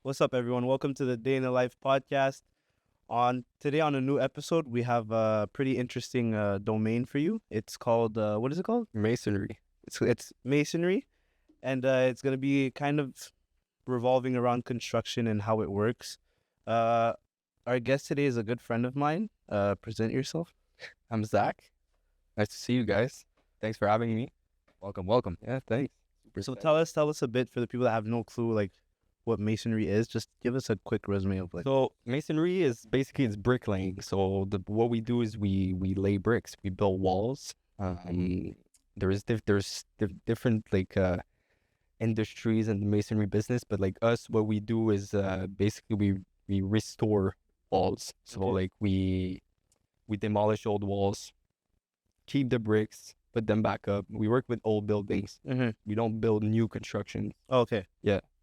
What's up, everyone? Welcome to the Day in the Life podcast. Today on a new episode, we have a pretty interesting domain for you. It's called what is it called? Masonry. It's masonry, and it's gonna be kind of revolving around construction and how it works. Our guest today is a good friend of mine. Present yourself. I'm Zach. Nice to see you guys. Thanks for having me. Welcome. Yeah, thanks. So tell us a bit for the people that have no clue like what masonry is. Just give us a quick resume of like. So masonry is basically it's bricklaying. So what we do is we lay bricks. We build walls. There's different industries in the masonry business, but like us, what we do is basically we restore walls. So Okay. we demolish old walls, keep the bricks, put them back up. We work with old buildings. Mm-hmm. We don't build new construction. Okay.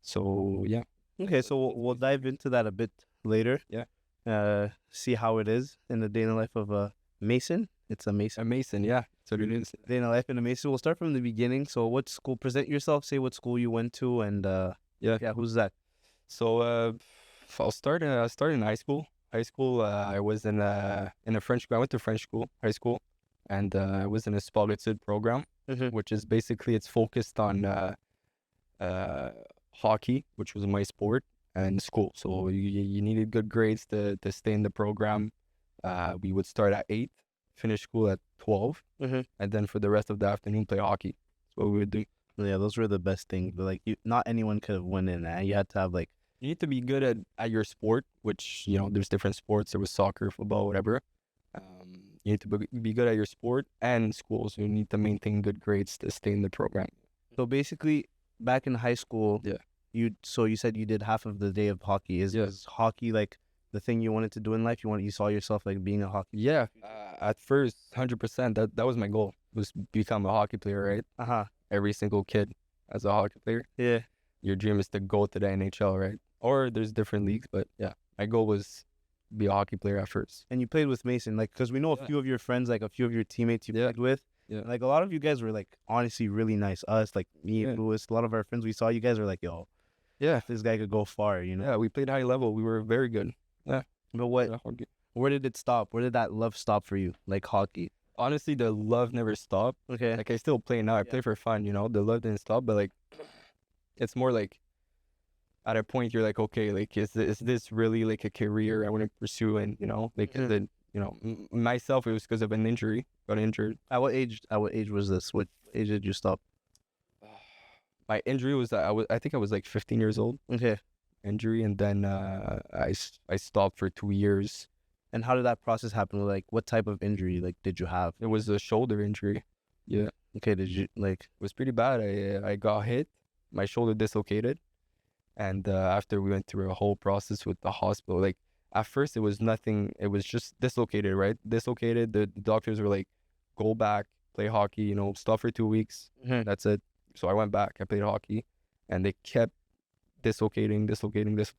So yeah. Okay. So we'll dive into that a bit later. Yeah. See how it is in the day in the life of a mason. It's a mason. A mason, yeah. So it is. Day in the life in a mason. We'll start from the beginning. So what school? Present yourself. Say what school you went to, and Yeah. who's that? So I'll start. I started in high school. I was in a French school. I went to French school, high school, and I was in a sport études program, Mm-hmm. which is basically it's focused on hockey, which was my sport, and school. So you needed good grades to stay in the program. We would start at 8, finish school at 12, Mm-hmm. and then for the rest of the afternoon play hockey. That's what we would do. Yeah, those were the best things. But like, not anyone could have won in that. You had to have like. You need to be good at your sport, which, there's different sports. There was soccer, football, whatever. You need to be good at your sport and school. So you need to maintain good grades to stay in the program. So basically, back in high school, Yeah. You said you did half of the day of hockey. Is hockey like the thing you wanted to do in life? You saw yourself like being a hockey. Yeah. At first, 100%, that was my goal, was become a hockey player, right? Uh-huh. Every single kid as a hockey player. Yeah. Your dream is to go to the NHL, right? Or there's different leagues, but yeah, my goal was be a hockey player at first. And you played with Mason, like, because we know a Yeah. few of your friends, like a few of your teammates you Yeah. played with. Yeah. And, like, a lot of you guys were, like, honestly really nice. Us, like, me and Yeah. Louis, a lot of our friends we saw, you guys were like, yo, Yeah. this guy could go far, you know? Yeah, we played high level. We were very good. But Yeah, hockey. where did it stop? Where did that love stop for you? Like, hockey. Honestly, the love never stopped. Okay. Like I still play now. I play for fun, the love didn't stop, but like it's more like at a point you're like, okay, like is this really like a career I want to pursue? And like is it, myself it was because of an injury, got injured. At what age was this? What age did you stop? My injury was I think I was like 15 years old, Okay. injury, and then I stopped for 2 years. And how did that process happen? Like, what type of injury, like, did you have? It was a shoulder injury. Yeah, Okay, did you, like, it was pretty bad. I got hit, my shoulder dislocated, and after we went through a whole process with the hospital, like at first it was nothing, it was just dislocated, right? Dislocated. The doctors were like, go back, play hockey, stop for 2 weeks, that's it. So I went back, I played hockey, and they kept dislocating.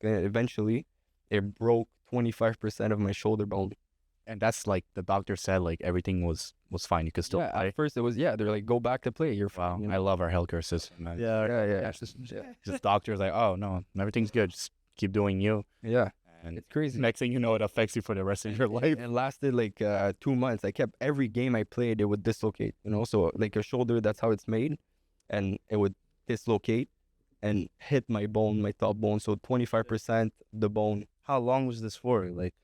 Eventually it broke 25% of my shoulder bone. And that's like the doctor said, like everything was fine. You could still Yeah, play. at first it was, they're like, go back to play, you're Wow, fine. I love our healthcare system. Man. Yeah. Just doctors like, oh no, everything's good. Just keep doing you. Yeah, And it's crazy. next thing you know, it affects you for the rest of your life. It lasted like 2 months. I kept every game I played, it would dislocate, so like a shoulder, that's how it's made, and it would dislocate and hit my bone, my top bone. So 25% the bone. how long was this for? Like,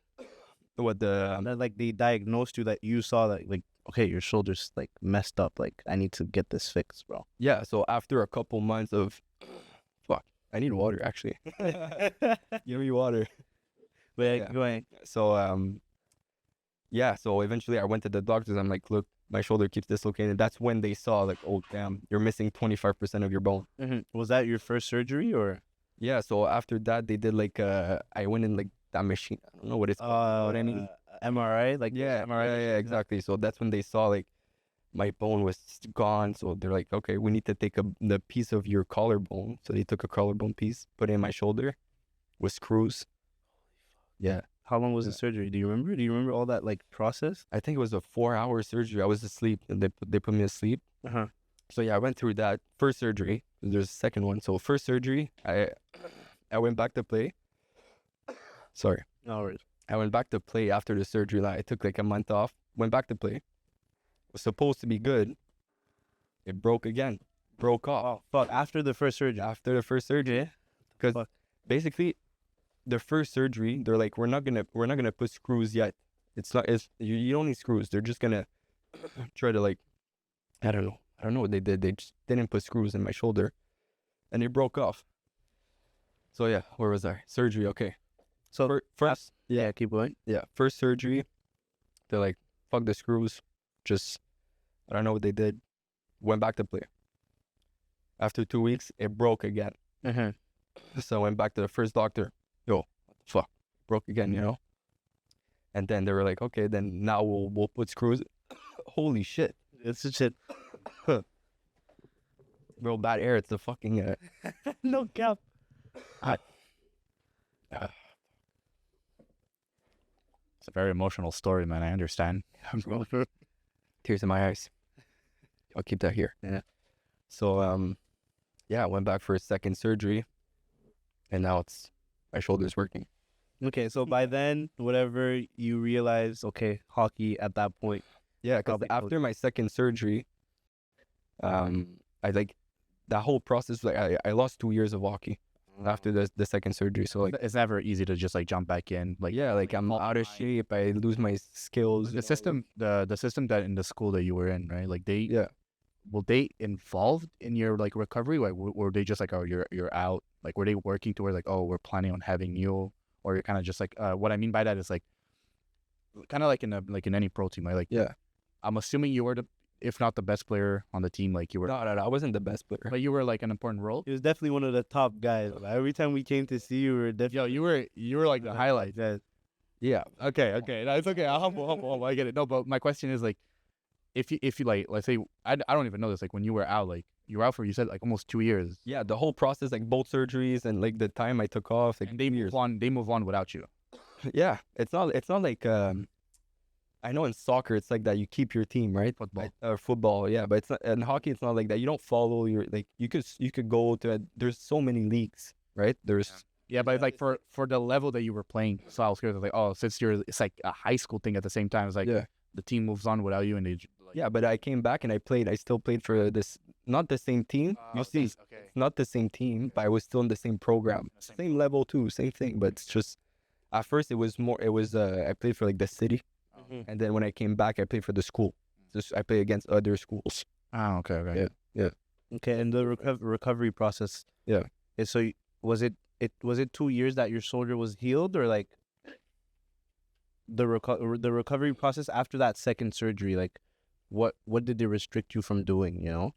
What the that, like, they diagnosed you that you saw that, like, okay, your shoulder's, like, messed up. Like, I need to get this fixed, bro. yeah. So after a couple months of, fuck, I need water actually. Give me water. But Yeah. go ahead. So yeah. So eventually I went to the doctors. I'm like, look, my shoulder keeps dislocating. That's when they saw like, oh damn, you're missing 25% of your bone. Was that your first surgery or? Yeah. So after that, they did like I went in like that machine. I don't know what it's called. What I mean? MRI, like Yeah, MRI. yeah, exactly. So that's when they saw like my bone was gone. So they're like, okay, we need to take the piece of your collarbone. So they took a collarbone piece, put it in my shoulder with screws. Yeah. How long was the Yeah. surgery? Do you remember? Do you remember all that, like, process? I think it was a 4-hour surgery. I was asleep and they put me asleep. Uh-huh. So yeah, I went through that first surgery. There's a second one. So first surgery, I I went back to play. Sorry. No worries. I went back to play after the surgery. Like, I took like a month off. Went back to play. Was supposed to be good. It broke again. Broke off. Oh fuck! After the first surgery. After the first surgery. Because Fuck. basically, the first surgery, they're like, we're not gonna put screws yet. You don't need screws. They're just gonna try to like, I don't know what they did. They just didn't put screws in my shoulder, and it broke off. So yeah, where was I? Surgery. Okay. So First, yeah, keep going. yeah, first surgery. They're like, fuck the screws. Just, I don't know what they did. Went back to play. After 2 weeks, it broke again. So I went back to the first doctor. Yo, what the fuck? Broke again, you know? And then they were like, okay, then now we'll put screws. Holy shit. It's a shit. Bro, bad air. It's the fucking... No cap. It's a very emotional story, man. I understand. Tears in my eyes. I'll keep that here. Yeah. So, yeah, I went back for a second surgery. And now my shoulder's working. Okay, so by then, whatever you realize, okay, hockey at that point. Yeah, because Probably after my second surgery, I like that whole process. Like I lost 2 years of hockey after the second surgery. So like, It's never easy to just like jump back in. Like yeah, like I'm out of shape. I lose my skills. the system, the system that in the school that you were in, right? Like they, Yeah. were they involved in your like recovery? Like were they just like, oh, you're out? Like were they working towards like, oh, we're planning on having you, or you're kind of just like, what I mean by that is like, kind of like in any pro team, right? Like Yeah. I'm assuming you were if not the best player on the team, like you were, No, I wasn't the best player. but you were like an important role. He was definitely one of the top guys. Every time we came to see you, we were definitely. Yo, you were like the highlight. Yeah. Yeah. Okay, no, it's okay. I'll humble. I get it. No, but my question is like, if you like, let's say I don't even know this. Like when you were out, like you were out for, you said like almost 2 years. Yeah, the whole process, like both surgeries and like the time I took off, like And they 2 years. move on without you. Yeah, it's not like I know in soccer it's like that. You keep your team, right? Football. Football, yeah. But it's not, in hockey, it's not like that. You don't follow your like. You could go to. There's so many leagues, right? There's Yeah, but like for the level that you were playing, so I was curious. Like, oh, since it's like a high school thing at the same time. It's like Yeah. the team moves on without you, and they like, yeah. But I came back and I played. I still played for this, not the same team. You see, okay. it's not the same team, but I was still in the same program, same level too, same thing. But it's just at first it was more. It was I played for like the city, and then when I came back, I played for the school. Just I played against other schools. Oh, okay. Yeah. Okay, and the recovery process. Yeah. So was it 2 years that your shoulder was healed, or like the recovery process after that second surgery? Like, what did they restrict you from doing? You know.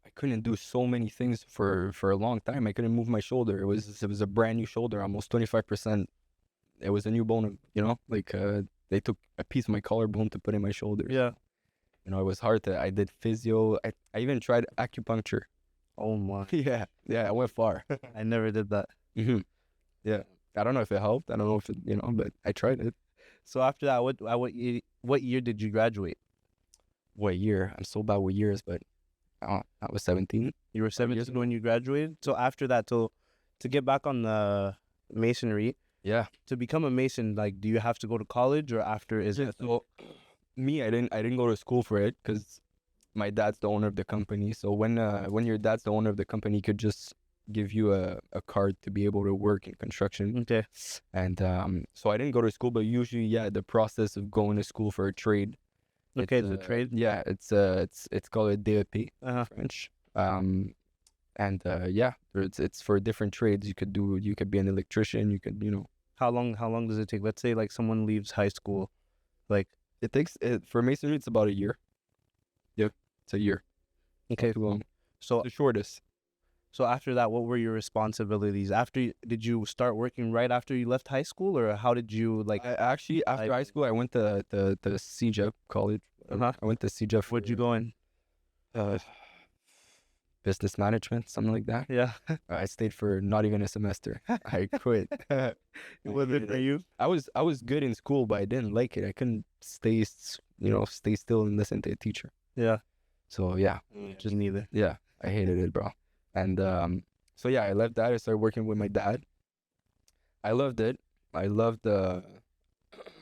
I couldn't do so many things for a long time. I couldn't move my shoulder. It was a brand new shoulder, almost 25%. It was a new bone, you know, like they took a piece of my collarbone to put in my shoulder. Yeah. You know, it was hard I did physio. I even tried acupuncture. Oh my. Yeah, I went far. I never did that. Yeah, I don't know if it helped. I don't know if it, but I tried it. So after that, what year did you graduate? What year? I'm so bad with years, but I was 17. You were 17 when you graduated. So after that, to get back on the masonry, Yeah. to become a mason, like, do you have to go to college, or after is it? So me, I didn't go to school for it because my dad's the owner of the company. So when your dad's the owner of the company, he could just give you a card to be able to work in construction. Okay. And so I didn't go to school, but usually, yeah, the process of going to school for a trade. Okay, it's the trade. Yeah, it's called a DEP, French. Yeah, it's for different trades. You could be an electrician. You could, How long does it take? Let's say like someone leaves high school, like it takes for masonry. It's about a year. Yep, it's a year. okay. Not too long. So The shortest. so after that, what were your responsibilities? Did you start working right after you left high school, or how did you like? Actually, after high school, I went to the CJEP college. Uh-huh. I went to CJEP. Where'd you go in? Business management, something like that. Yeah. I stayed for not even a semester. I quit. Was it for you? I was good in school, but I didn't like it. I couldn't stay still and listen to a teacher. Yeah. So yeah, Just neither. yeah, I hated it, bro. And So yeah, I left that. I started working with my dad. I loved it. I loved the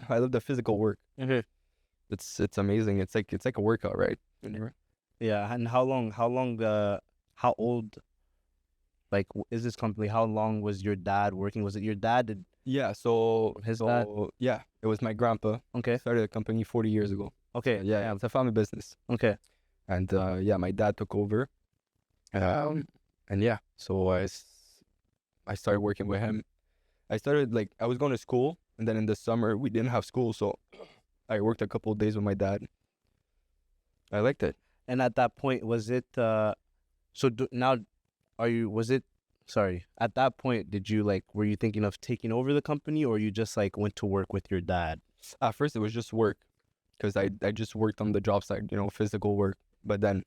I love the physical work. Mhm. It's amazing. It's like a workout, right? Yeah, and how old, like, is this company? How long was your dad working? Was it your dad? Did Yeah, so his dad? yeah, it was my grandpa. Okay. Started a company 40 years ago. Okay. Yeah, it's a family business. Okay. And yeah, my dad took over. And yeah, so I started working with him. I started like I was going to school, and then in the summer we didn't have school, so I worked a couple of days with my dad. I liked it. And at that point, was it now was it, sorry, at that point, did you like, were you thinking of taking over the company, or you just like went to work with your dad? At first it was just work, because I just worked on the job site, physical work. But then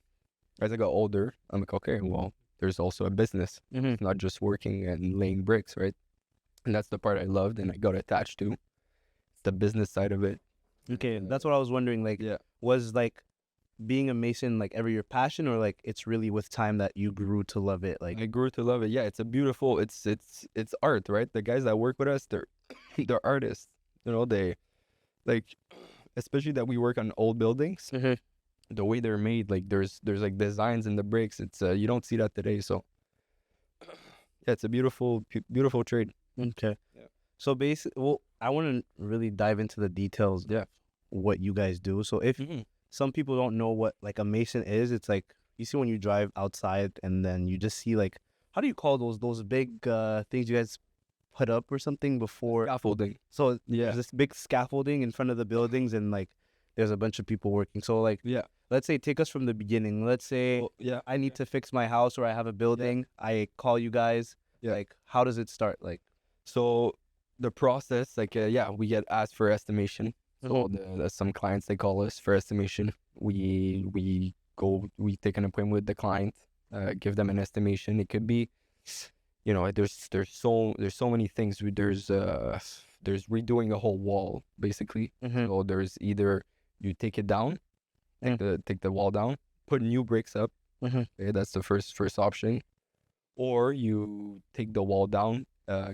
as I got older, I'm like, okay, well, there's also a business. Mm-hmm. It's not just working and laying bricks, right? And that's the part I loved and I got attached to. It's the business side of it. Okay, that's what I was wondering. Like, Yeah. was like being a mason like ever your passion, or like it's really with time that you grew to love it? Like, I grew to love it. Yeah, it's a beautiful. It's art, right? The guys that work with us, they're artists. They like, especially that we work on old buildings. Mhm. The way they're made, like there's like designs in the bricks. It's you don't see that today. So yeah, it's a beautiful trade. Okay. Yeah. So basically, well, I want to really dive into the details Yeah. of what you guys do. So if some people don't know what like a mason is, it's like you see when you drive outside and then you just see like, how do you call those big things you guys put up or something before? Scaffolding. So Yeah. there's this big scaffolding in front of the buildings, and like there's a bunch of people working. So like, Yeah. let's say, take us from the beginning. Let's say Well, yeah. I need to fix my house, or I have a building. I call you guys. Yeah. Like, how does it start? Like, So the process, like, yeah, we get asked for estimation. So some clients, they call us for estimation. We take an appointment with the client, give them an estimation. It could be, there's so many things. There's redoing a whole wall, basically. So there's either you take it down, take the wall down, put new bricks up. Okay, that's the first option. Or you take the wall down,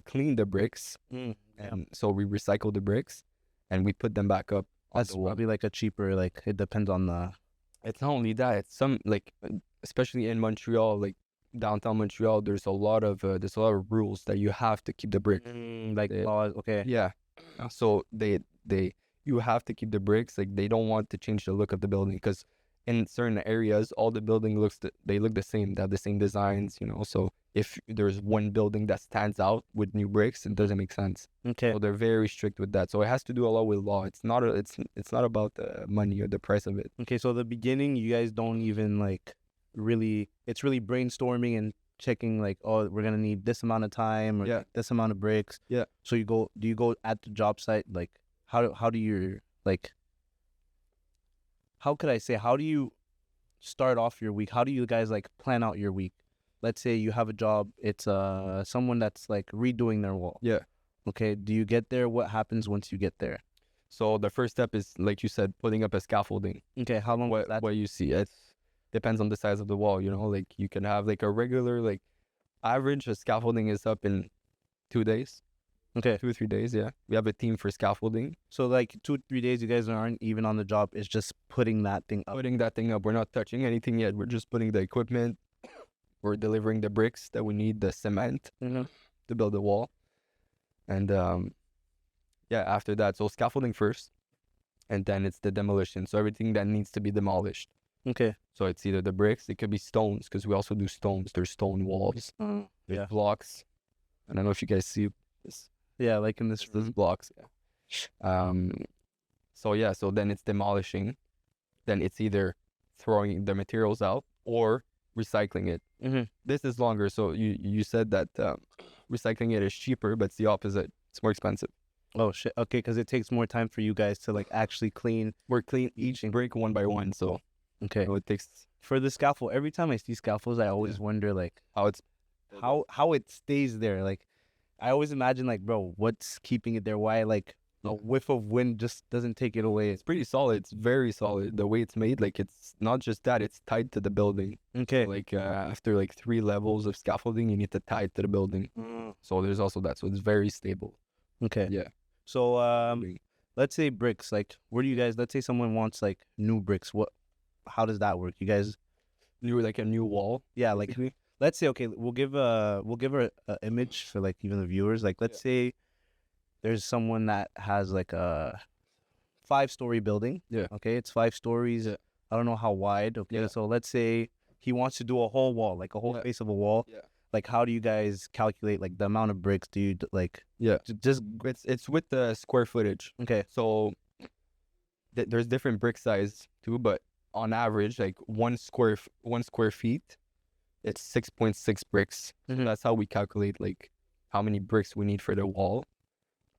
clean the bricks, and so we recycle the bricks, and we put them back up. That's probably like a cheaper, like, it depends on the. It's not only that; it's some like, especially in Montreal, like downtown Montreal. There's a lot of rules that you have to keep the brick. Like laws. Okay. Yeah, so you have to keep the bricks. Like they don't want to change the look of the building, because in certain areas, all the building look the same. They have the same designs, So if there's one building that stands out with new bricks, it doesn't make sense. Okay. So they're very strict with that. So it has to do a lot with law. It's not about the money or the price of it. Okay. So the beginning, you guys don't even like really. It's really brainstorming and checking like, oh, we're gonna need this amount of time or like, this amount of bricks. Yeah. So do you go at the job site? Like, how do you like? How could I say? How do you start off your week? How do you guys like plan out your week? Let's say you have a job. It's someone that's like redoing their wall. Yeah. Okay. Do you get there? What happens once you get there? So the first step is, like you said, putting up a scaffolding. Okay. How long? What you see, it depends on the size of the wall. Like you can have like a regular, like average scaffolding is up in 2 days. Okay. 2 or 3 days. Yeah. We have a team for scaffolding. So like 2-3 days, you guys aren't even on the job. It's just putting that thing up. Putting that thing up. We're not touching anything yet. We're just putting the equipment. We're delivering the bricks that we need, the cement to build the wall. And yeah, after that, so scaffolding first, and then it's the demolition. So everything that needs to be demolished. Okay. So it's either the bricks, it could be stones, because we also do stones. There's stone walls. There's blocks. I don't know if you guys see this. Yeah, like in this There's blocks. Yeah. So then it's demolishing. Then it's either throwing the materials out or recycling it. This is longer. So you said that recycling it is cheaper, but it's the opposite. It's more expensive. Oh shit. Okay, because it takes more time for you guys to like actually clean. We're clean each brick one by one. So Okay. it takes For the scaffold, every time I see scaffolds, I always wonder like how how it stays there. Like I always imagine like, bro, what's keeping it there? Why like a whiff of wind just doesn't take it away. It's pretty solid. It's very solid. The way it's made, like it's not just that, it's tied to the building. Okay. Like after like 3 levels of scaffolding, you need to tie it to the building. So there's also that. So it's very stable. Okay. Yeah. So Building. let's say bricks. Like, where do you guys? Let's say someone wants like new bricks. How does that work? You guys? Like a new wall. Yeah. Like, basically. let's say okay. We'll give a image for like even the viewers. Like, let's say there's someone that has like a 5-story building. Yeah. Okay. It's 5 stories. Yeah. I don't know how wide. Okay. Yeah. So let's say he wants to do a whole wall, like a whole Yeah. face of a wall. Yeah. Like, how do you guys calculate like the amount of bricks? Do you like? Yeah. Just It's with the square footage. okay. So there's different brick size too, but on average, like 1 square feet, it's 6.6 bricks. So Mhm. that's how we calculate like how many bricks we need for the wall,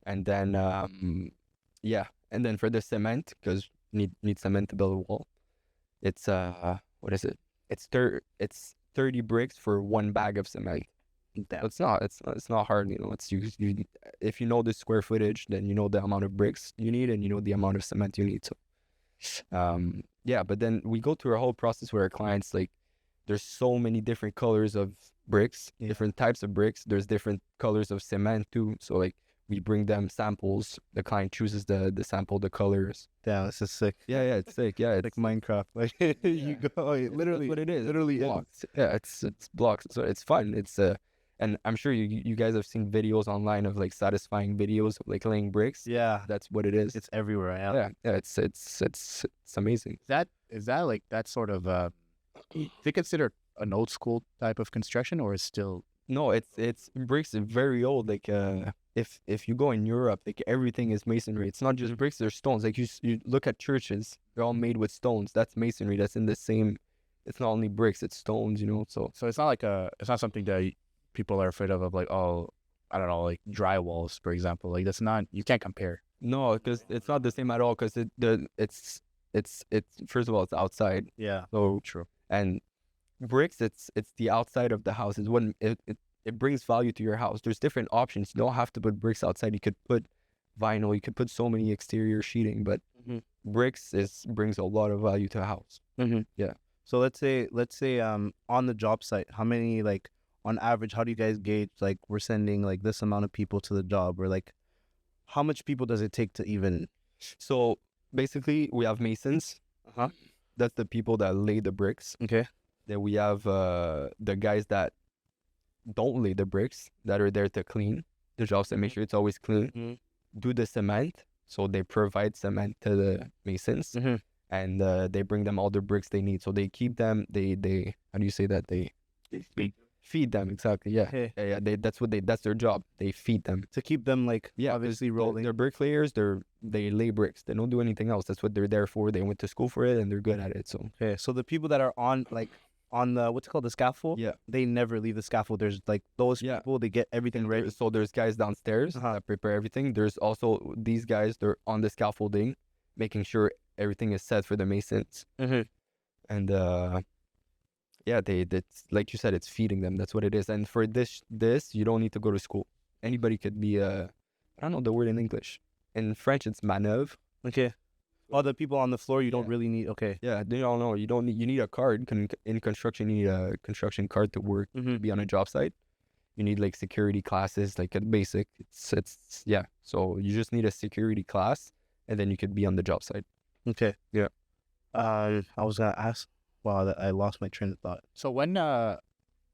and then and then for the cement, because need cement to build a wall. It's what is it? It's 30 bricks for 1 bag of cement. Damn. It's not hard, you know. If you know the square footage, then you know the amount of bricks you need, and you know the amount of cement you need. So, but then we go through a whole process with our clients. Like, there's so many different colors of bricks, different types of bricks. There's different colors of cement too. So like we bring them samples. The client chooses the sample, the colors. Damn, this is sick. Yeah, it's sick. Yeah, it's Like Minecraft. Like you go literally that's what it is. literally blocks. Yeah, it's blocks. So it's fun. It's and I'm sure you guys have seen videos online of like satisfying videos of like laying bricks. Yeah, That's what it is. it's everywhere. Yeah. Yeah. It's amazing. Is that like that sort of is it considered an old school type of construction, or is still No, it's bricks are very old. Like if you go in Europe, like everything is masonry. It's not just bricks, there's stones. Like you look at churches, they're all made with stones. That's masonry. That's in the same. It's not only bricks, it's stones. You know. So it's not like it's not something that people are afraid of like, oh, I don't know, like drywalls, for example. Like that's not, you can't compare. no, because it's not the same at all. Because it's first of all, it's outside. Yeah. So True. and bricks, it's the outside of the house. Is when it brings value to your house. There's different options. You don't have to put bricks outside. You could put vinyl. You could put so many exterior sheeting, but Mhm. bricks brings a lot of value to a house. Mm-hmm. Yeah. So let's say on the job site, how many like on average, how do you guys gauge like we're sending like this amount of people to the job, or like how much people does it take to even? So basically, we have masons. Uh-huh. That's the people that lay the bricks. Okay. Then we have the guys that don't lay the bricks, that are there to clean the jobs and make sure it's always clean. Mhm. Do the cement, so they provide cement to the masons, Mhm. and they bring them all the bricks they need. So they keep them. They how do you say that? They feed them, exactly. Yeah, Okay. yeah. That's their job. They feed them. To keep them like Yeah, 'cause obviously they're- rolling. They're bricklayers. They lay bricks. They don't do anything else. That's what they're there for. They went to school for it, and they're good at it. So Okay. So the people that are on the what's it called, the scaffold? yeah. They never leave the scaffold. There's like those Yeah. people. They get everything ready. So there's guys downstairs Uh-huh. that prepare everything. There's also these guys. They're on the scaffolding, making sure everything is set for the masons. Mm-hmm. And that's like you said, it's feeding them. That's what it is. And for this you don't need to go to school. Anybody could be I don't know the word in English. In French, it's manœuvre. Okay. All the people on the floor, you don't Yeah. really need. Okay. Yeah, they don't know. You don't need. You need a card. In construction, you need a construction card to work, Mm-hmm. to be on a job site. You need like security classes, like a basic. It's yeah. So you just need a security class, and then you could be on the job site. Okay. Yeah. I was gonna ask. Wow, I lost my train of thought. So when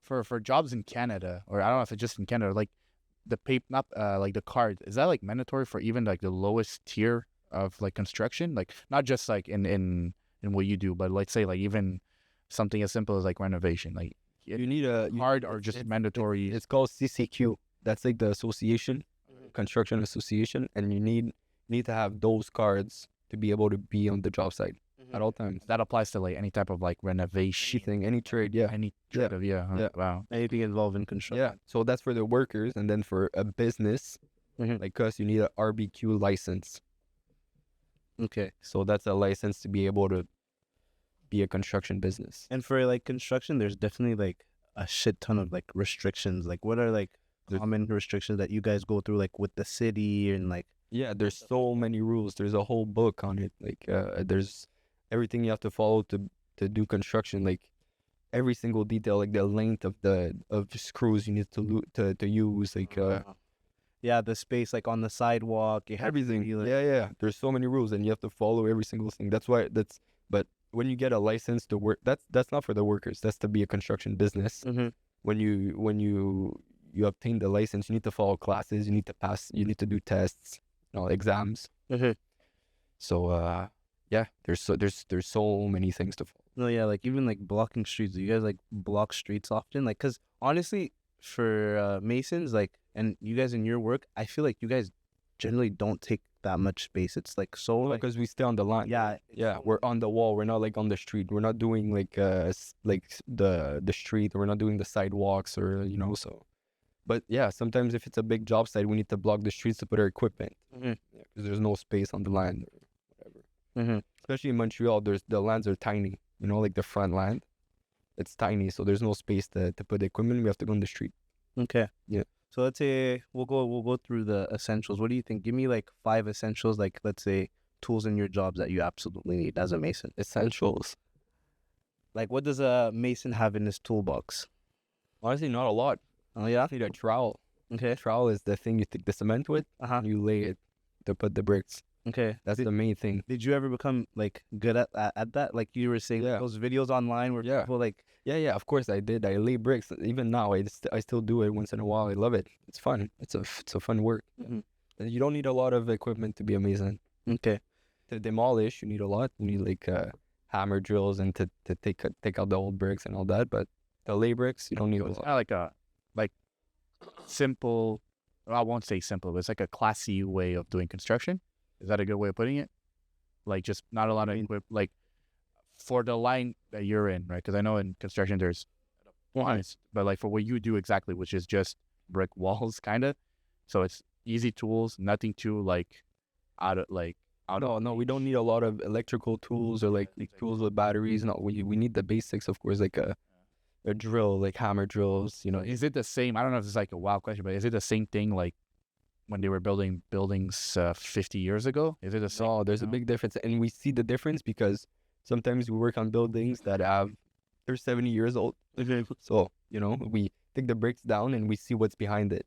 for jobs in Canada, or I don't know if it's just in Canada, like the not like the card, is that like mandatory for even like the lowest tier of like construction? Like not just like in what you do, but let's say like even something as simple as like renovation, like You need a card or just mandatory. It's called CCQ. That's like the association, construction association, and you need to have those cards to be able to be on the job site at all times. That applies to like any type of like renovation, Anything, any trade, yeah. any trade of huh? Yeah. Wow. Anything involved in construction. Yeah, so that's for the workers, and then for a business Mhm. like us, you need a RBQ license. Okay. So that's a license to be able to be a construction business. And for like construction, there's definitely like a shit ton of like restrictions. Like, what are like There's- common restrictions that you guys go through, like with the city and like? Yeah, there's so many rules. There's a whole book on it. Like there's everything you have to follow to do construction. Like every single detail, like the length of the screws you need to use, like Yeah, the space like on the sidewalk. You have to everything. be, like- Yeah. There's so many rules, and you have to follow every single thing. That's why that's. But when you get a license to work, that's not for the workers. That's to be a construction business. Mhm. When you obtain the license, you need to follow classes. You need to pass. You need to do tests, exams. Mhm. So yeah, there's so many things to follow. No, yeah, like even like blocking streets. Do you guys like block streets often? Like, cause honestly, for masons, like, and you guys in your work, I feel like you guys generally don't take that much space. It's like so like Because we stay on the line. yeah, Yeah, we're on the wall. We're not like on the street. We're not doing like the street. We're not doing the sidewalks or so. But yeah, sometimes if it's a big job site, we need to block the streets to put our equipment. Mhm. Yeah, because there's no space on the land or whatever. Mm-hmm. Especially in Montreal, the lands are tiny. Like the front land, it's tiny, so there's no space to put the equipment. We have to go on the street. Okay. Yeah. So let's say we'll go through the essentials. What do you think? Give me like 5 essentials, like let's say tools in your jobs that you absolutely need as a mason. Essentials. Like what does a mason have in his toolbox? Honestly, not a lot. Oh yeah. You need a trowel. Okay. Trowel is the thing you take the cement with, and you lay it to put the bricks. Okay. That's the main thing. Did you ever become like good at that? Like you were saying, Yeah. those videos online where people like Yeah, of course I did. I lay bricks. Even now, I still do it once in a while. I love it. It's fun. It's a fun work. Mhm. And you don't need a lot of equipment to be a mason. okay. To demolish, you need a lot. You need like hammer drills and to take out the old bricks and all that. But to lay bricks, you don't need a It's lot. kind of like a simple. Well, I won't say simple, but it's like a classy way of doing construction. Is that a good way of putting it? Like just not a lot of like for the line that you're in, right? Because I know in construction there's lines, but like for what you do exactly, which is just brick walls, kind of. So it's easy tools, nothing too like out of like out of. No, we don't need a lot of electrical tools or like tools with batteries. No, we need the basics, of course, like a drill, like hammer drills. Is it the same? I don't know if it's like a wild question, but is it the same thing like when they were building buildings 50 years ago? Is it the same? No, there's a big difference, and we see the difference because sometimes we work on buildings that they're 70 years old. So we take the bricks down and we see what's behind it.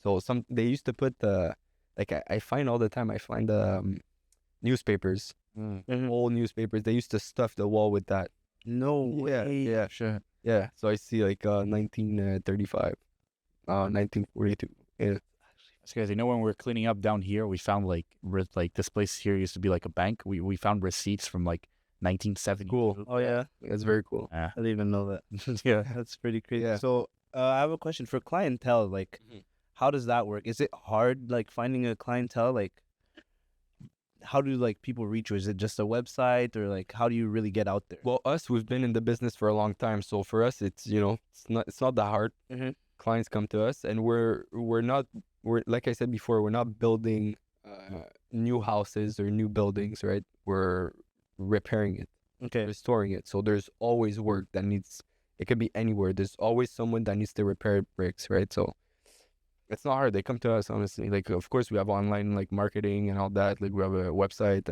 So they used to put I find all the time. I find newspapers, old newspapers. They used to stuff the wall with that. No Yeah, way. yeah, Sure. yeah. So I see like 1935, 1942. Yeah. That's crazy. When we were cleaning up down here, we found like this place here used to be like a bank. We found receipts from like 1970. Cool. Oh yeah. That's very cool. Yeah. I didn't even know that. Yeah, that's pretty crazy. Yeah. So I have a question for clientele. Like, how does that work? Is it hard, like finding a clientele? Like, how do like people reach you? Is it just a website, or like how do you really get out there? Well, we've been in the business for a long time, so for us, it's it's not that hard. Mhm. Clients come to us, and we're like I said before, we're not building new houses or new buildings, right? We're repairing it, Okay. restoring it. So there's always work that needs. It could be anywhere. There's always someone that needs to repair bricks, right? So it's not hard. They come to us, honestly. Like, of course, we have online like marketing and all that. Like, we have a website,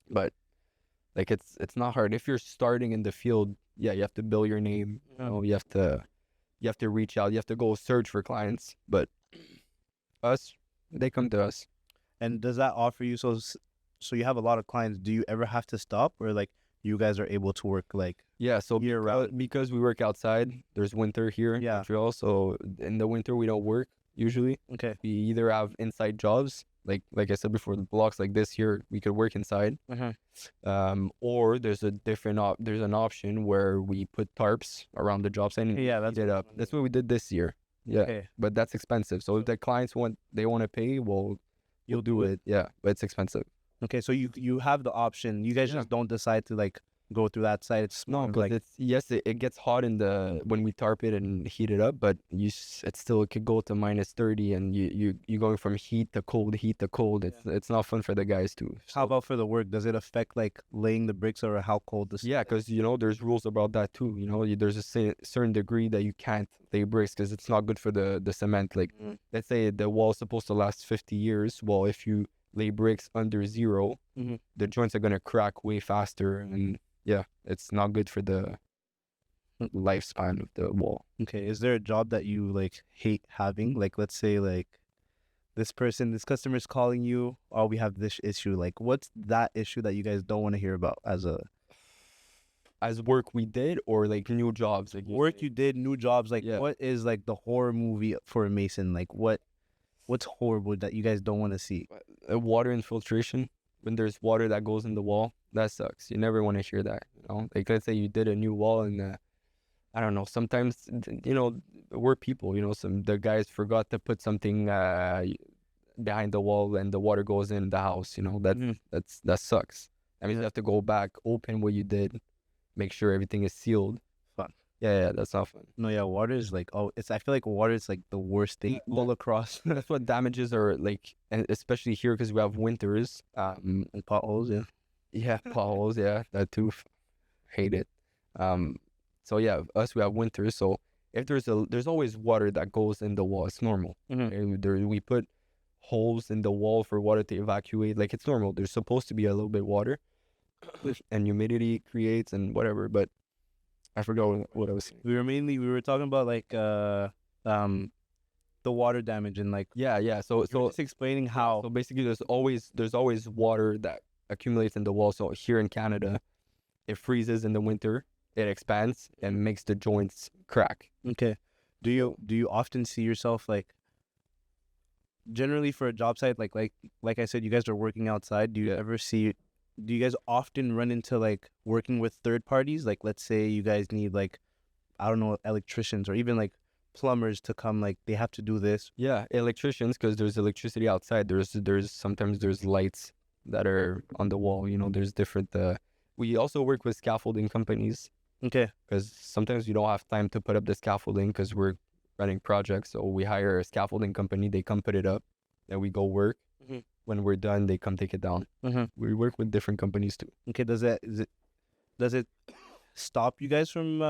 but like it's not hard. If you're starting in the field, yeah, you have to build your name. You have to reach out. You have to go search for clients. But they come to us. And does that offer you so you have a lot of clients? Do you ever have to stop, or like you guys are able to work like Yeah, so year round? because we work outside, there's winter here in Yeah. Montreal. So in the winter, we don't work usually. Okay. We either have inside jobs, like I said before, the blocks like this here, we could work inside. Or there's there's an option where we put tarps around the job site and Yeah, that's heat it up. That's what we did this year. Yeah, Okay. but that's expensive. So if the clients want to pay, well, you'll do it. Yeah, but it's expensive. Okay, so you have the option. You guys just don't decide to like go through that side. It's No, more because like it gets hot when we tarp it and heat it up, but it could go to -30, and you going from heat to cold. It's not fun for the guys too. how about for the work? Does it affect like laying the bricks or how cold the Yeah, because there's rules about that too. There's a certain degree that you can't lay bricks because it's not good for the cement. Like, let's say the wall's supposed to last 50 years. Well, if you lay bricks under 0, Mhm. the joints are gonna crack way faster, and yeah, it's not good for the lifespan of the wall. Okay, is there a job that you like hate having? Like, let's say like this customer's calling you, oh, we have this issue. Like, what's that issue that you guys don't want to hear about as a As work we did, or like new jobs, like work you did, new jobs? Like, Yeah. what is like the horror movie for a mason? Like, what's horrible that you guys don't want to see? Water infiltration. When there's water that goes in the wall, that sucks. You never want to hear that. You know, like let's say you did a new wall, and I don't know. Sometimes we're people. The guys forgot to put something behind the wall, and the water goes in the house. Mhm. That sucks. That means you have to go back, open what you did, make sure everything is sealed. Fun. Yeah, that's not fun. No, yeah, water is like, oh, I feel like water is like the worst thing all across. That's what damages are like, and especially here because we have winters. And potholes, yeah. Yeah, potholes. Yeah, that too. Hate it. So yeah, we have winters. So if there's always water that goes in the wall. It's normal. Mhm. We put holes in the wall for water to evacuate. Like it's normal. There's supposed to be a little bit water, and humidity creates and whatever. But I forgot what I was saying. We were talking about like the water damage and like Yeah. So just explaining how. So basically, there's always water that accumulates in the wall. So here in Canada, it freezes in the winter. It expands and makes the joints crack. Okay. Do you often see yourself like generally for a job site like I said, you guys are working outside. Do you guys often run into like working with third parties? Like let's say you guys need like I don't know, electricians or even like plumbers to come, like they have to do this. Yeah, electricians, because there's electricity outside. There's sometimes there's lights that are on the wall. There's different. We also work with scaffolding companies. Okay. Because sometimes you don't have time to put up the scaffolding because we're running projects. So we hire a scaffolding company. They come put it up. Then we go work. Mhm. When we're done, they come take it down. Mhm. We work with different companies too. Okay. Does it stop you guys from?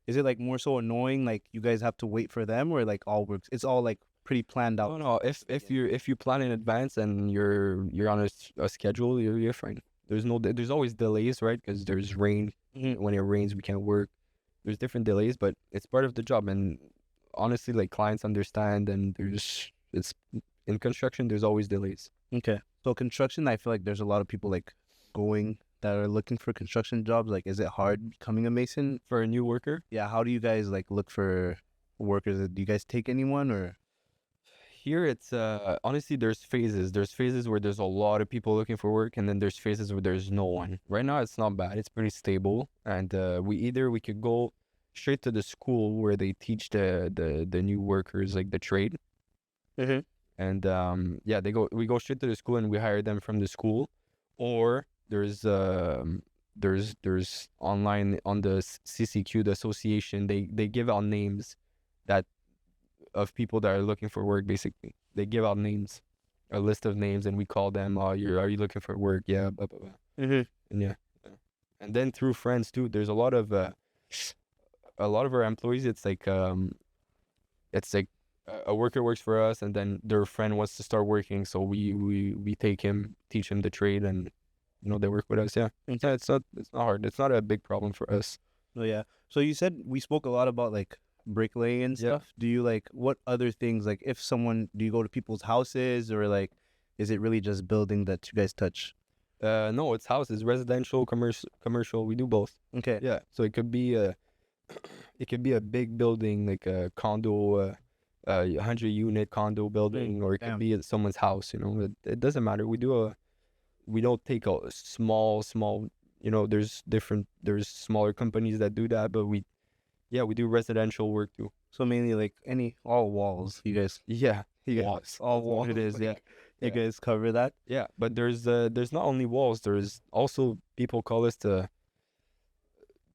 Is it like more so annoying? Like you guys have to wait for them, or like all works? It's all like pretty planned out. No. If you plan in advance and you're on a schedule, you're fine. There's always delays, right? Because there's rain. Mhm. When it rains, we can't work. There's different delays, but it's part of the job. And honestly, like clients understand. And it's in construction. There's always delays. Okay. So construction, I feel like there's a lot of people like going that are looking for construction jobs. Like, is it hard becoming a mason? For a new worker, Yeah. How do you guys like look for workers? Do you guys take anyone or? here it's honestly there's phases. There's phases where there's a lot of people looking for work, and then there's phases where there's no one. Right now it's not bad. It's pretty stable, and we could go straight to the school where they teach the new workers like the trade. Mhm. And yeah, we go straight to the school and we hire them from the school, or there's online on the CCQ, the association, they give out names that of people that are looking for work. Basically, they give out names, a list of names, and we call them. Are you looking for work? Yeah, blah blah blah. Mhm. And yeah, and then through friends too. There's a lot of our employees. It's like a worker works for us, and then their friend wants to start working, so we take him, teach him the trade, and they work with us. Yeah, yeah, it's not hard. It's not a big problem for us. Oh yeah. So you said we spoke a lot about like bricklaying and Yeah. stuff. Do you like what other things like if someone do you go to people's houses or like is it really just building that you guys touch? No, it's houses, residential, commercial. We do both. Okay. Yeah, so it could be a big building like a condo, 100-unit condo building, or it could Damn. be at someone's house. It doesn't matter. We don't take a small. There's smaller companies that do that, but we do residential work too. So mainly like all walls. You guys Yeah, you guys walls. all That's what walls. it is. Yeah. You Yeah. guys cover that? Yeah, but there's not only walls. There's also people call us to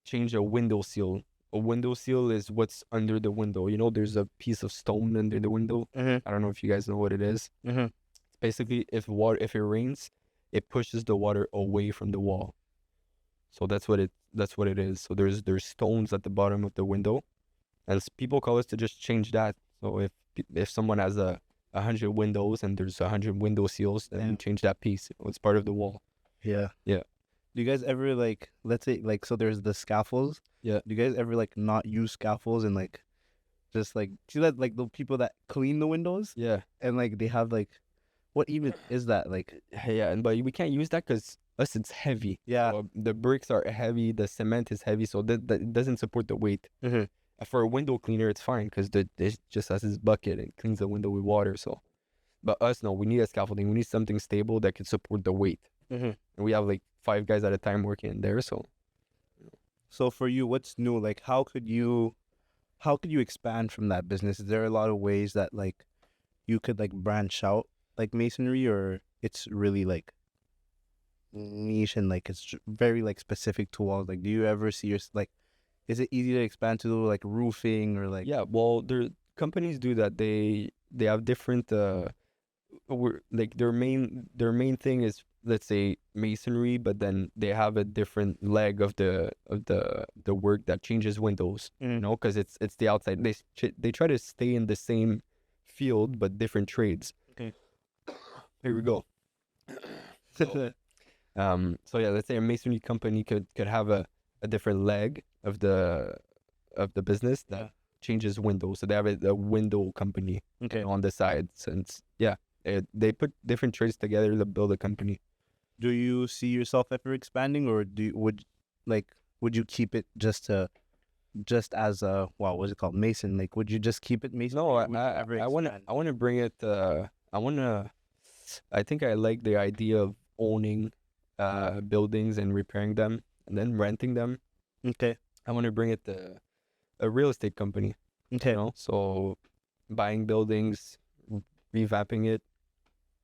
change a window seal. A window seal is what's under the window. There's a piece of stone under the window. Mhm. I don't know if you guys know what it is. Mhm. Basically, if it rains, it pushes the water away from the wall. So that's what it is. So there's stones at the bottom of the window, and people call us to just change that. So if someone has a 100 windows and there's 100 window seals, then you change that piece. It's part of the wall. Yeah. Yeah. Do you guys ever like, let's say like, so there's the scaffolds. Yeah. Do you guys ever like not use scaffolds and like just like see that like the people that clean the windows Yeah. and like they have like, what even is that like? Yeah, and but we can't use that because us it's heavy. Yeah. So the bricks are heavy, the cement is heavy, so that it doesn't support the weight. Mhm. For a window cleaner, it's fine because it just has this bucket and cleans the window with water. So, but us no, we need a scaffolding. We need something stable that can support the weight. Mhm. And we have like 5 guys at a time working in there. So So for you, what's new? Like, how could you expand from that business? Is there a lot of ways that like you could like branch out like masonry, or it's really like niche and like it's very like specific to walls? Like, do you ever see your like, is it easy to expand to like roofing or like? yeah, well, companies do that. They have different like their main thing is, let's say, masonry, but then they have a different leg of the work that changes windows. You know, because it's the outside. They try to stay in the same field but different trades. Okay. Here we go. So yeah, let's say a masonry company could have a different leg of the business that changes windows. So they have a window company Okay. on the side. Since they put different trades together to build a company. Do you see yourself ever expanding, or would you keep it just as a what's it called, mason? Like, would you just keep it mason? No, or would you ever I want to bring it. I think I like the idea of owning buildings and repairing them and then renting them. Okay. I want to bring it to a real estate company. Okay. You know, so buying buildings, revamping it,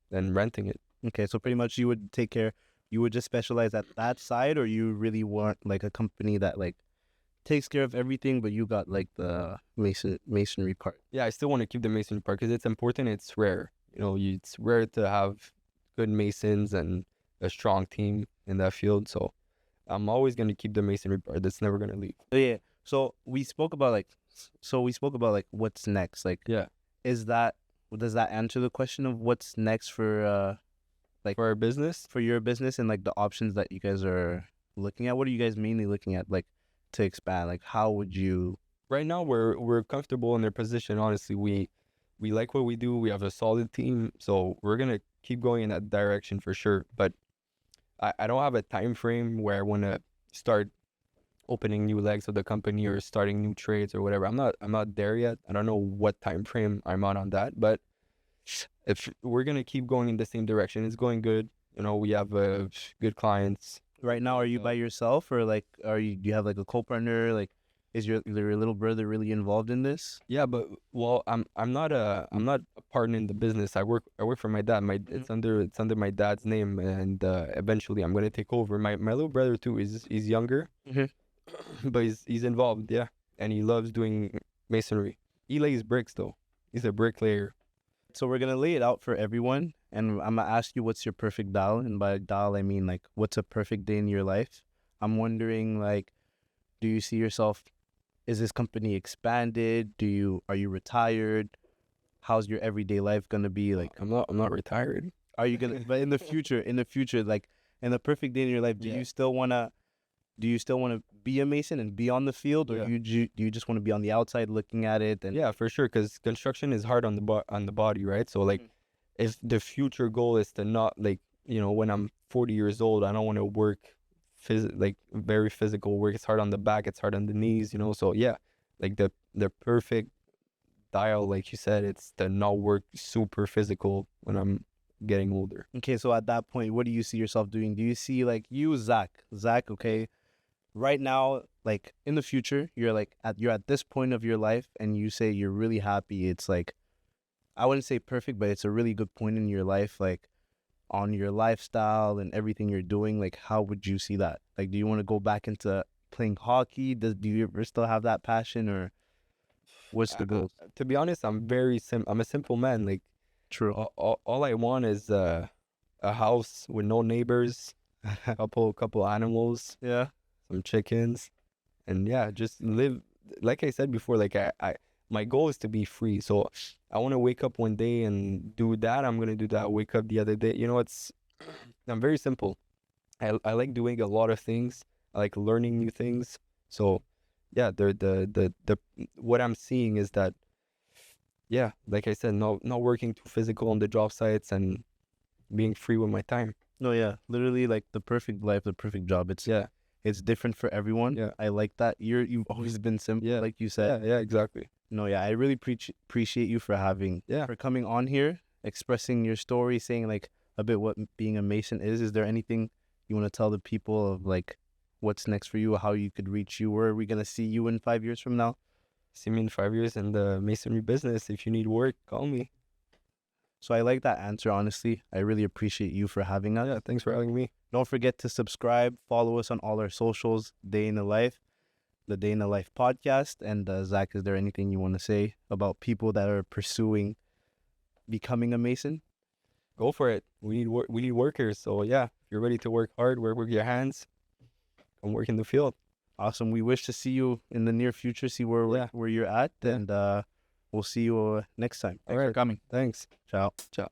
then renting it. Okay, so pretty much you would just specialize at that side, or you really want like a company that like takes care of everything, but you got like the masonry part. Yeah, I still want to keep the masonry part because it's important. It's rare. You know, it's rare to have good masons and a strong team in that field. So I'm always going to keep the masonry part. That's never going to leave. Yeah. So we spoke about like what's next. Like, Yeah. does that answer the question of what's next for For our business? for your business and like the options that you guys are looking at? What are you guys mainly looking at like to expand? Like, how would you? Right now, we're comfortable in their position. Honestly, we like what we do. We have a solid team, so we're gonna keep going in that direction for sure. But I don't have a time frame where I want to start opening new legs of the company or starting new trades or whatever. I'm not there yet. I don't know what time frame I'm on that, but if we're gonna keep going in the same direction, it's going good. You know, we have good clients. Right now, are you by yourself, or like do you have like a co-partner? Like, is your little brother really involved in this? Yeah, but well, I'm not a partner in the business. I work for my dad. It's under my dad's name, and eventually I'm gonna take over. My little brother too is younger, but he's involved. Yeah, and he loves doing masonry. He lays bricks though. He's a bricklayer. So we're gonna lay it out for everyone, and I'm gonna ask you what's your perfect dial, and by dial I mean like what's a perfect day in your life. I'm wondering like, do you see yourself? Is this company expanded? Are you retired? How's your everyday life gonna be like? I'm not retired. Are you gonna? But in the future, like in the perfect day in your life, do you still wanna be a mason and be on the field, or do you just want to be on the outside looking at it? And yeah, for sure, because construction is hard on the body, right? So like, if the future goal is to not like, you know, when I'm 40 years old, I don't want to work like very physical work. It's hard on the back, it's hard on the knees, you know. So yeah, like the perfect dial, like you said, it's to not work super physical when I'm getting older. Okay, so at that point, what do you see yourself doing? Do you see like you, Zach, okay, right now, like in the future, you're at this point of your life, and you say you're really happy. It's like, I wouldn't say perfect, but it's a really good point in your life, like on your lifestyle and everything you're doing. Like, how would you see that? Like, do you want to go back into playing hockey? Do you ever still have that passion, or what's the goal? To be honest, I'm a simple man. Like, True. All I want is a house with no neighbors, couple animals, Yeah. some chickens, and yeah, just live. Like I said before, like I my goal is to be free. So I want to wake up one day and do that. I'm gonna do that. Wake up the other day. You know, I'm very simple. I like doing a lot of things. I like learning new things. So yeah, the what I'm seeing is that, yeah, like I said, not working too physical on the job sites and being free with my time. No, yeah, literally like the perfect life, the perfect job. Yeah, It's different for everyone. Yeah. I like that. You've always been simple, Yeah. like you said. yeah, exactly. No, yeah, I really appreciate you for Yeah. for coming on here, expressing your story, saying like a bit what being a mason is. Is there anything you want to tell the people of like what's next for you, how you could reach you? Where are we gonna see you in 5 years from now? See me in 5 years in the masonry business. If you need work, call me. So I like that answer, honestly. I really appreciate you for having us. Yeah, thanks for having me. Don't forget to subscribe, follow us on all our socials, Day in the Life, the Day in the Life podcast. And Zach, is there anything you want to say about people that are pursuing becoming a mason? Go for it. We need workers. So yeah, if you're ready to work hard, work with your hands, come work in the field. Awesome. We wish to see you in the near future, see where you're at, Yeah. and we'll see you next time. Thanks for coming. Thanks. Ciao. Ciao.